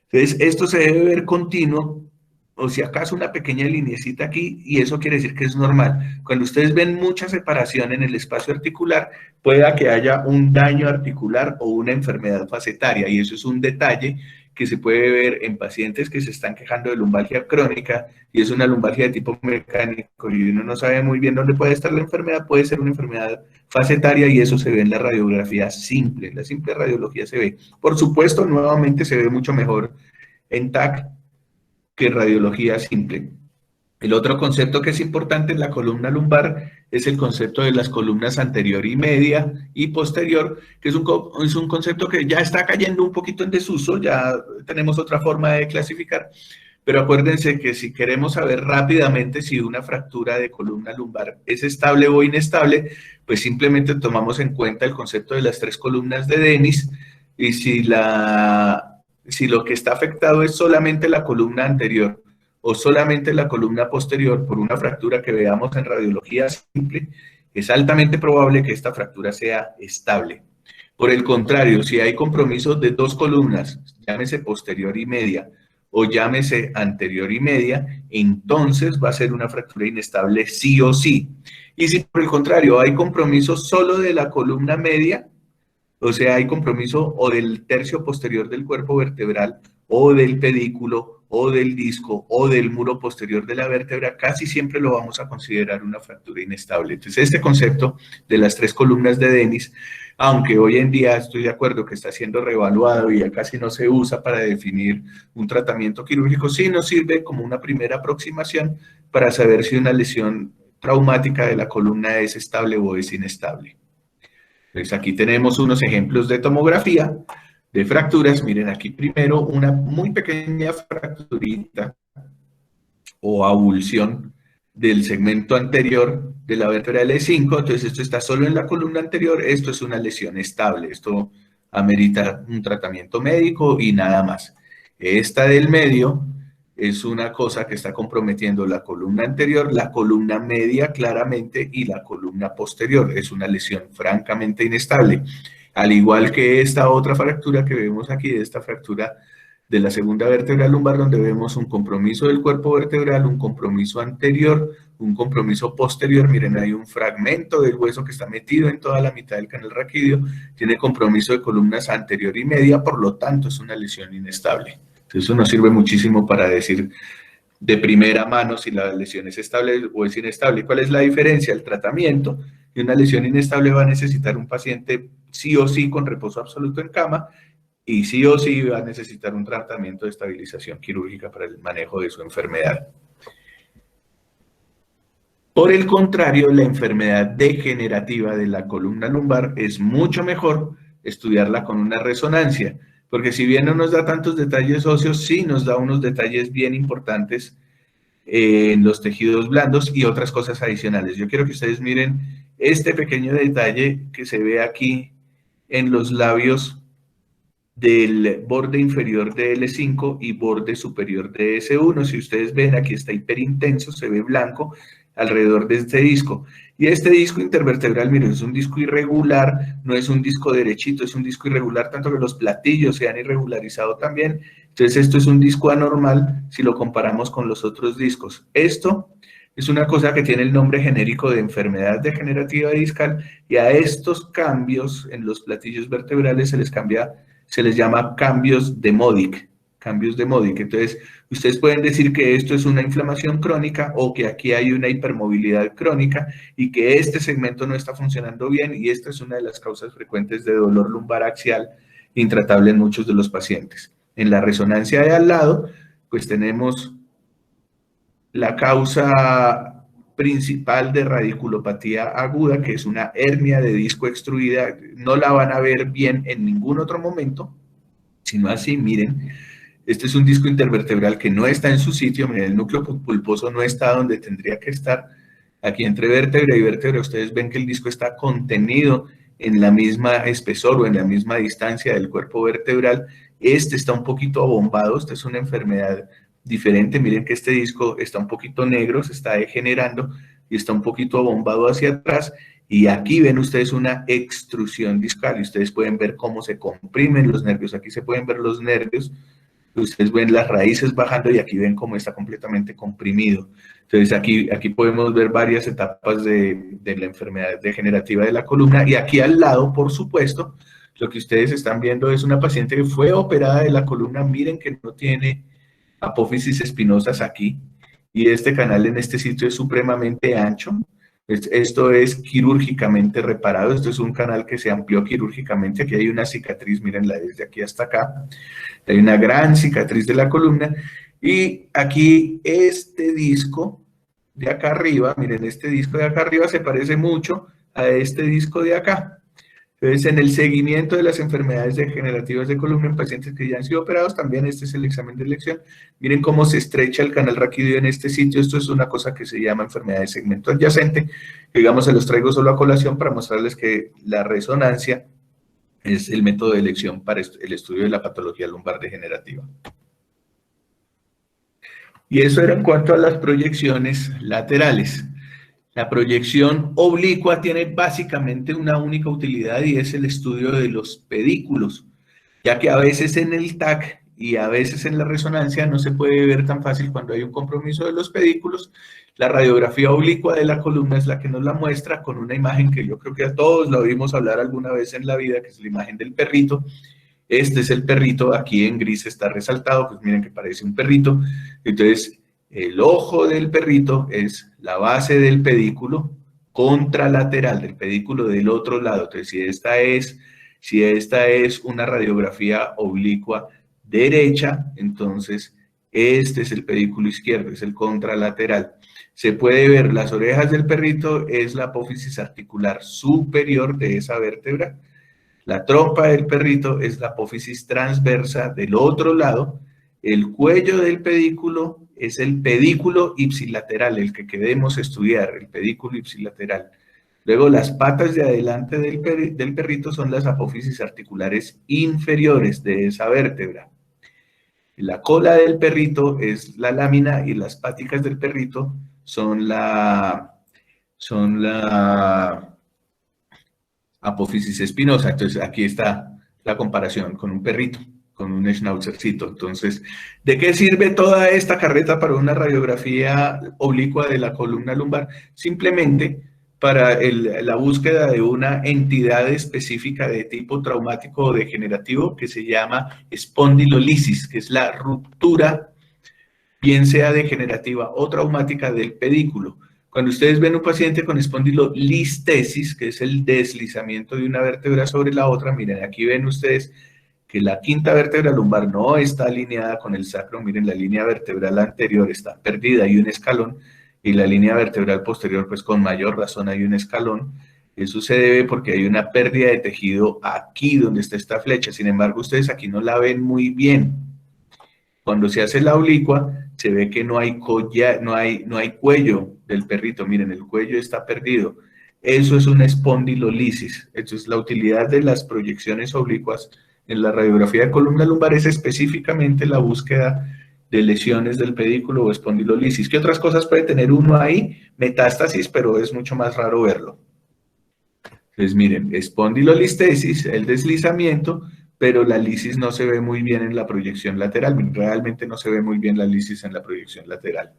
Entonces, esto se debe ver continuo o si acaso una pequeña lineecita aquí y eso quiere decir que es normal. Cuando ustedes ven mucha separación en el espacio articular, pueda que haya un daño articular o una enfermedad facetaria y eso es un detalle que se puede ver en pacientes que se están quejando de lumbalgia crónica y es una lumbalgia de tipo mecánico y uno no sabe muy bien dónde puede estar la enfermedad, puede ser una enfermedad facetaria y eso se ve en la radiografía simple, la simple radiología se ve. Por supuesto, nuevamente se ve mucho mejor en TAC que radiología simple. El otro concepto que es importante en la columna lumbar es el concepto de las columnas anterior y media y posterior, que es un concepto que ya está cayendo un poquito en desuso, ya tenemos otra forma de clasificar, pero acuérdense que si queremos saber rápidamente si una fractura de columna lumbar es estable o inestable, pues simplemente tomamos en cuenta el concepto de las tres columnas de Dennis y si la si lo que está afectado es solamente la columna anterior o solamente la columna posterior por una fractura que veamos en radiología simple, es altamente probable que esta fractura sea estable. Por el contrario, si hay compromiso de dos columnas, llámese posterior y media, o llámese anterior y media, entonces va a ser una fractura inestable sí o sí. Y si por el contrario hay compromiso solo de la columna media, o sea, hay compromiso o del tercio posterior del cuerpo vertebral, o del pedículo, o del disco, o del muro posterior de la vértebra, casi siempre lo vamos a considerar una fractura inestable. Entonces, este concepto de las tres columnas de Dennis, aunque hoy en día estoy de acuerdo que está siendo reevaluado y ya casi no se usa para definir un tratamiento quirúrgico, sí nos sirve como una primera aproximación para saber si una lesión traumática de la columna es estable o es inestable. Entonces aquí tenemos unos ejemplos de tomografía de fracturas. Miren aquí primero una muy pequeña fracturita o avulsión del segmento anterior de la vértebra L5. Entonces esto está solo en la columna anterior. Esto es una lesión estable. Esto amerita un tratamiento médico y nada más. Esta del medio es una cosa que está comprometiendo la columna anterior, la columna media claramente y la columna posterior. Es una lesión francamente inestable. Al igual que esta otra fractura que vemos aquí, esta fractura de la segunda vértebra lumbar, donde vemos un compromiso del cuerpo vertebral, un compromiso anterior, un compromiso posterior. Miren, hay un fragmento del hueso que está metido en toda la mitad del canal raquídeo, tiene compromiso de columnas anterior y media, por lo tanto es una lesión inestable. Eso nos sirve muchísimo para decir de primera mano si la lesión es estable o es inestable. ¿Cuál es la diferencia? El tratamiento de una lesión inestable va a necesitar un paciente sí o sí con reposo absoluto en cama y sí o sí va a necesitar un tratamiento de estabilización quirúrgica para el manejo de su enfermedad. Por el contrario, la enfermedad degenerativa de la columna lumbar es mucho mejor estudiarla con una resonancia, porque si bien no nos da tantos detalles óseos, sí nos da unos detalles bien importantes en los tejidos blandos y otras cosas adicionales. Yo quiero que ustedes miren este pequeño detalle que se ve aquí en los labios del borde inferior de L5 y borde superior de S1. Si ustedes ven, aquí está hiperintenso, se ve blanco alrededor de este disco. Y este disco intervertebral, miren, es un disco irregular, no es un disco derechito, es un disco irregular, tanto que los platillos se han irregularizado también. Entonces esto es un disco anormal si lo comparamos con los otros discos. Esto es una cosa que tiene el nombre genérico de enfermedad degenerativa discal, y a estos cambios en los platillos vertebrales se les llama cambios de Modic. Cambios de Modic. Entonces, ustedes pueden decir que esto es una inflamación crónica o que aquí hay una hipermovilidad crónica y que este segmento no está funcionando bien, y esta es una de las causas frecuentes de dolor lumbar axial intratable en muchos de los pacientes. En la resonancia de al lado, pues tenemos la causa principal de radiculopatía aguda, que es una hernia de disco extruida. No la van a ver bien en ningún otro momento, sino así, miren. Este es un disco intervertebral que no está en su sitio. Miren, el núcleo pulposo no está donde tendría que estar. Aquí entre vértebra y vértebra ustedes ven que el disco está contenido en la misma espesor o en la misma distancia del cuerpo vertebral. Este está un poquito abombado. Esta es una enfermedad diferente. Miren que este disco está un poquito negro, se está degenerando y está un poquito abombado hacia atrás. Y aquí ven ustedes una extrusión discal y ustedes pueden ver cómo se comprimen los nervios. Aquí se pueden ver los nervios. Ustedes ven las raíces bajando y aquí ven cómo está completamente comprimido. Entonces aquí podemos ver varias etapas de la enfermedad degenerativa de la columna. Y aquí al lado, por supuesto, lo que ustedes están viendo es una paciente que fue operada de la columna. Miren que no tiene apófisis espinosas aquí. Y este canal en este sitio es supremamente ancho. Esto es quirúrgicamente reparado. Esto es un canal que se amplió quirúrgicamente. Aquí hay una cicatriz, mírenla desde aquí hasta acá. Hay una gran cicatriz de la columna. Y aquí este disco de acá arriba, miren, este disco de acá arriba se parece mucho a este disco de acá. Entonces, en el seguimiento de las enfermedades degenerativas de columna en pacientes que ya han sido operados, también este es el examen de elección. Miren cómo se estrecha el canal raquídeo en este sitio. Esto es una cosa que se llama enfermedad de segmento adyacente. Digamos, se los traigo solo a colación para mostrarles que la resonancia es el método de elección para el estudio de la patología lumbar degenerativa. Y eso era en cuanto a las proyecciones laterales. La proyección oblicua tiene básicamente una única utilidad y es el estudio de los pedículos, ya que a veces en el TAC y a veces en la resonancia no se puede ver tan fácil cuando hay un compromiso de los pedículos. La radiografía oblicua de la columna es la que nos la muestra con una imagen que yo creo que a todos la oímos hablar alguna vez en la vida, que es la imagen del perrito. Este es el perrito, aquí en gris está resaltado, pues miren que parece un perrito. Entonces, el ojo del perrito es la base del pedículo contralateral, del pedículo del otro lado. Entonces, si esta es una radiografía oblicua derecha, entonces este es el pedículo izquierdo, es el contralateral. Se puede ver las orejas del perrito, es la apófisis articular superior de esa vértebra. La trompa del perrito es la apófisis transversa del otro lado. El cuello del pedículo es el pedículo ipsilateral, el que queremos estudiar, el pedículo ipsilateral. Luego las patas de adelante del perrito son las apófisis articulares inferiores de esa vértebra. La cola del perrito es la lámina y las páticas del perrito son la apófisis espinosa. Entonces aquí está la comparación con un perrito, con un schnauzercito. Entonces, ¿de qué sirve toda esta carreta para una radiografía oblicua de la columna lumbar? Simplemente para la búsqueda de una entidad específica de tipo traumático o degenerativo que se llama espondilolisis, que es la ruptura, bien sea degenerativa o traumática, del pedículo. Cuando ustedes ven un paciente con espondilolistesis, que es el deslizamiento de una vértebra sobre la otra, miren, aquí ven ustedes que la quinta vértebra lumbar no está alineada con el sacro. Miren, la línea vertebral anterior está perdida, hay un escalón, y la línea vertebral posterior, pues con mayor razón hay un escalón. Eso se debe porque hay una pérdida de tejido aquí donde está esta flecha. Sin embargo, ustedes aquí no la ven muy bien. Cuando se hace la oblicua, se ve que no hay cuello del perrito. Miren, el cuello está perdido. Eso es una espondilolisis. Eso es la utilidad de las proyecciones oblicuas en la radiografía de columna lumbar, es específicamente la búsqueda de lesiones del pedículo o espondilolisis. ¿Qué otras cosas puede tener uno ahí? Metástasis, pero es mucho más raro verlo. Entonces, miren, espondilolistesis, el deslizamiento, pero la lisis no se ve muy bien en la proyección lateral. Realmente no se ve muy bien la lisis en la proyección lateral.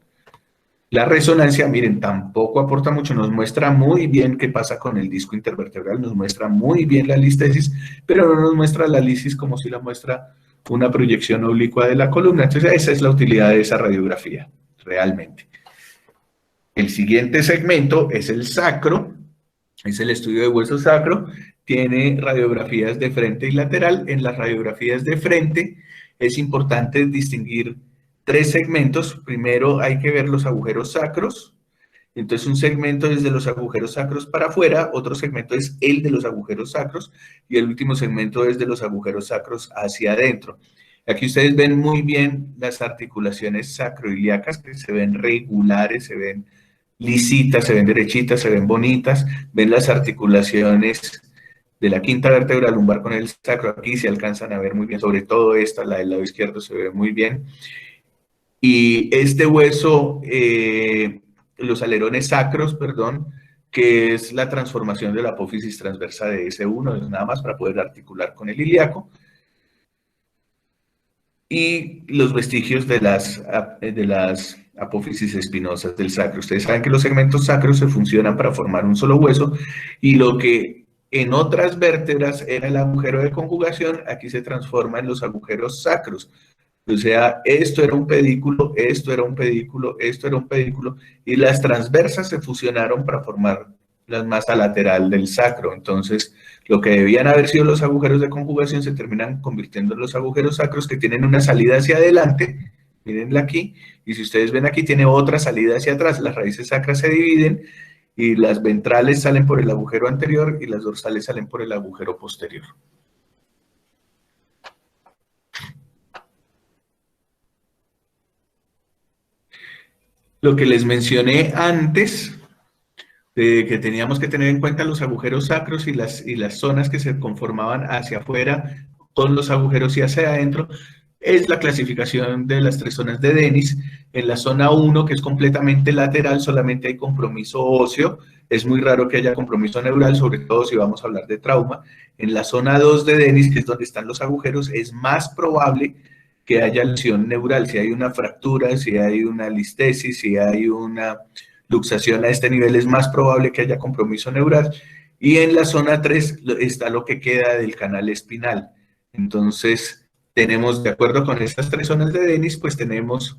La resonancia, miren, tampoco aporta mucho, nos muestra muy bien qué pasa con el disco intervertebral, nos muestra muy bien la listesis, pero no nos muestra la lisis como si la muestra una proyección oblicua de la columna. Entonces, esa es la utilidad de esa radiografía, realmente. El siguiente segmento es el sacro, es el estudio de hueso sacro, tiene radiografías de frente y lateral. En las radiografías de frente es importante distinguir tres segmentos. Primero hay que ver los agujeros sacros. Entonces un segmento es de los agujeros sacros para afuera, otro segmento es el de los agujeros sacros y el último segmento es de los agujeros sacros hacia adentro. Aquí ustedes ven muy bien las articulaciones sacroiliacas, que se ven regulares, se ven lisitas, se ven derechitas, se ven bonitas. Ven las articulaciones de la quinta vértebra lumbar con el sacro, aquí se alcanzan a ver muy bien, sobre todo esta, la del lado izquierdo, se ve muy bien. Y este hueso, los alerones sacros, perdón, que es la transformación de la apófisis transversa de S1, es nada más para poder articular con el ilíaco. Y los vestigios de las apófisis espinosas del sacro. Ustedes saben que los segmentos sacros se funcionan para formar un solo hueso, y lo que en otras vértebras era el agujero de conjugación, aquí se transforma en los agujeros sacros. O sea, esto era un pedículo, esto era un pedículo, esto era un pedículo, y las transversas se fusionaron para formar la masa lateral del sacro. Entonces, lo que debían haber sido los agujeros de conjugación se terminan convirtiendo en los agujeros sacros, que tienen una salida hacia adelante, mírenla aquí, y si ustedes ven aquí tiene otra salida hacia atrás. Las raíces sacras se dividen y las ventrales salen por el agujero anterior y las dorsales salen por el agujero posterior. Lo que les mencioné antes, que teníamos que tener en cuenta los agujeros sacros y las zonas que se conformaban hacia afuera con los agujeros y hacia adentro, es la clasificación de las 3 zonas de Dennis. En la zona 1, que es completamente lateral, solamente hay compromiso óseo. Es muy raro que haya compromiso neural, sobre todo si vamos a hablar de trauma. En la zona 2 de Dennis, que es donde están los agujeros, es más probable que haya lesión neural. Si hay una fractura, si hay una listesis, si hay una luxación a este nivel, es más probable que haya compromiso neural. Y en la zona 3 está lo que queda del canal espinal. Entonces, tenemos, de acuerdo con estas 3 zonas de Dennis, pues tenemos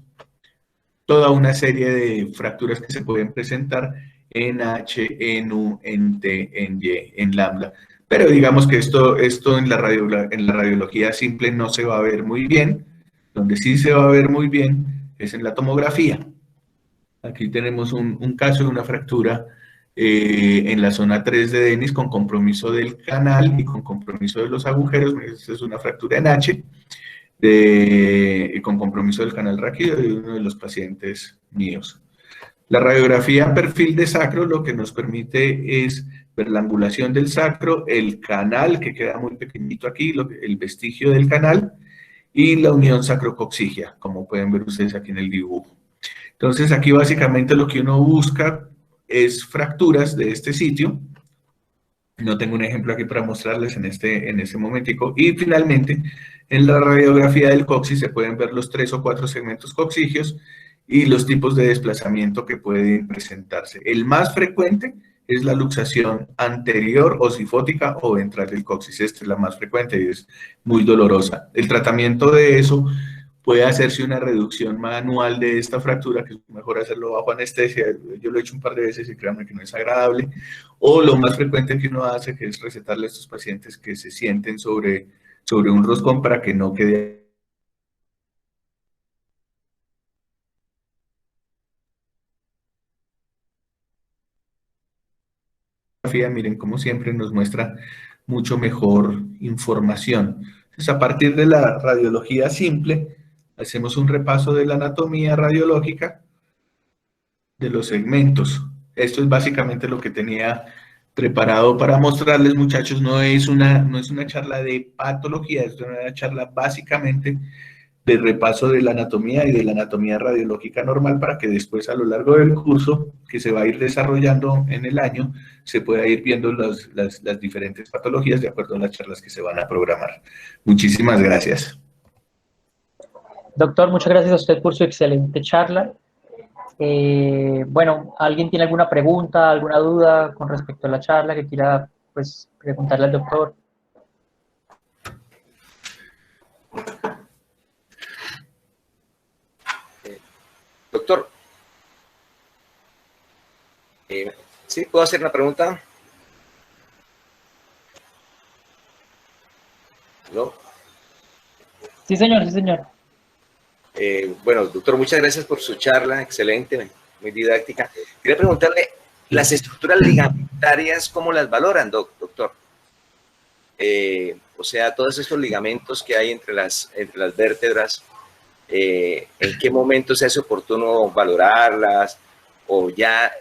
toda una serie de fracturas que se pueden presentar en H, en U, en T, en Y, en lambda. Pero digamos que esto en la radiología simple no se va a ver muy bien. Donde sí se va a ver muy bien es en la tomografía. Aquí tenemos un caso de una fractura en la zona 3 de Dennis con compromiso del canal y con compromiso de los agujeros. Esta es una fractura en H con compromiso del canal raquídeo de uno de los pacientes míos. La radiografía perfil de sacro lo que nos permite es ver la angulación del sacro, el canal que queda muy pequeñito aquí, el vestigio del canal y la unión sacrocoxigia, como pueden ver ustedes aquí en el dibujo. Entonces aquí básicamente lo que uno busca es fracturas de este sitio. No tengo un ejemplo aquí para mostrarles en este momentico. Y finalmente, en la radiografía del coxis se pueden ver los 3 o 4 segmentos coxígeos y los tipos de desplazamiento que pueden presentarse. El más frecuente es la luxación anterior o sifótica o ventral del coxis. Esta es la más frecuente y es muy dolorosa. El tratamiento de eso puede hacerse una reducción manual de esta fractura, que es mejor hacerlo bajo anestesia. Yo lo he hecho un par de veces y créanme que no es agradable. O lo más frecuente que uno hace, que es recetarle a estos pacientes que se sienten sobre un roscón para que no quede. Miren, como siempre, nos muestra mucho mejor información. Entonces, a partir de la radiología simple, hacemos un repaso de la anatomía radiológica de los segmentos. Esto es básicamente lo que tenía preparado para mostrarles, muchachos. No es una charla de patología, es una charla básicamente de repaso de la anatomía y de la anatomía radiológica normal, para que después a lo largo del curso que se va a ir desarrollando en el año se pueda ir viendo las diferentes patologías de acuerdo a las charlas que se van a programar. Muchísimas gracias. Doctor, muchas gracias a usted por su excelente charla. Bueno, ¿alguien tiene alguna pregunta, alguna duda con respecto a la charla que quiera pues, preguntarle al doctor? Doctor, ¿sí puedo hacer una pregunta? ¿No? Sí, señor, sí, señor. Bueno, doctor, muchas gracias por su charla, excelente, muy didáctica. Quería preguntarle, ¿las estructuras ligamentarias cómo las valoran, doctor? O sea, todos estos ligamentos que hay entre las vértebras, ¿en qué momento se hace oportuno valorarlas? O ya,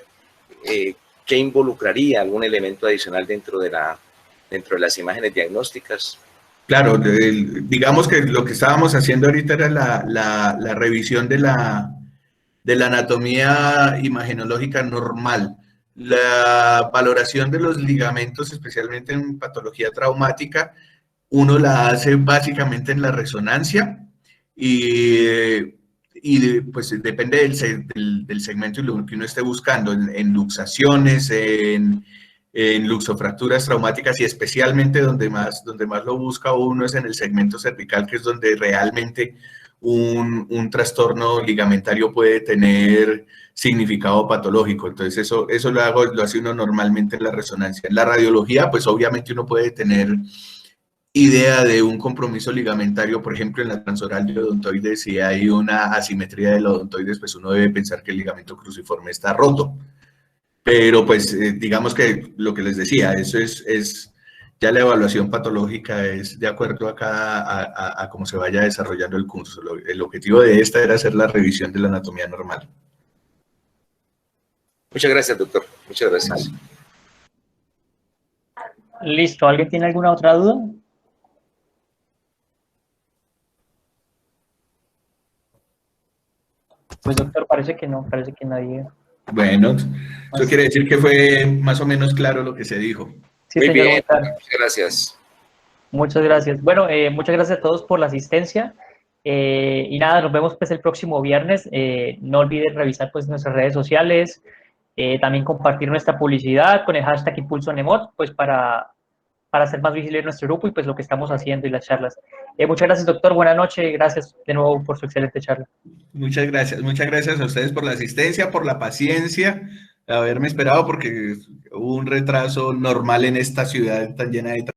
¿qué involucraría algún elemento adicional dentro de las imágenes diagnósticas? Claro, digamos que lo que estábamos haciendo ahorita era la revisión de la anatomía imagenológica normal. La valoración de los ligamentos, especialmente en patología traumática, uno la hace básicamente en la resonancia y pues depende del segmento y lo que uno esté buscando, en luxaciones, en luxofracturas traumáticas, y especialmente donde más lo busca uno es en el segmento cervical, que es donde realmente un trastorno ligamentario puede tener significado patológico. Entonces eso lo hace uno normalmente en la resonancia. En la radiología, pues obviamente uno puede tener idea de un compromiso ligamentario, por ejemplo, en la transoral de odontoides. Si hay una asimetría del odontoides, pues uno debe pensar que el ligamento cruciforme está roto. Pero pues digamos que lo que les decía, eso es ya la evaluación patológica es de acuerdo a cómo se vaya desarrollando el curso. El objetivo de esta era hacer la revisión de la anatomía normal. Muchas gracias, doctor. Muchas gracias. Listo, ¿alguien tiene alguna otra duda? Pues doctor, parece que no, parece que nadie. Bueno, eso quiere decir que fue más o menos claro lo que se dijo. Sí, Muy señor, bien, muy claro. muchas gracias. Muchas gracias. Bueno, muchas gracias a todos por la asistencia. Y nada, nos vemos pues el próximo viernes. No olviden revisar pues nuestras redes sociales, también compartir nuestra publicidad con el hashtag ImpulsoNemot, pues para hacer más visible nuestro grupo y pues lo que estamos haciendo y las charlas. Muchas gracias, doctor. Buenas noches. Gracias de nuevo por su excelente charla. Muchas gracias a ustedes por la asistencia, por la paciencia, de haberme esperado, porque hubo un retraso normal en esta ciudad tan llena de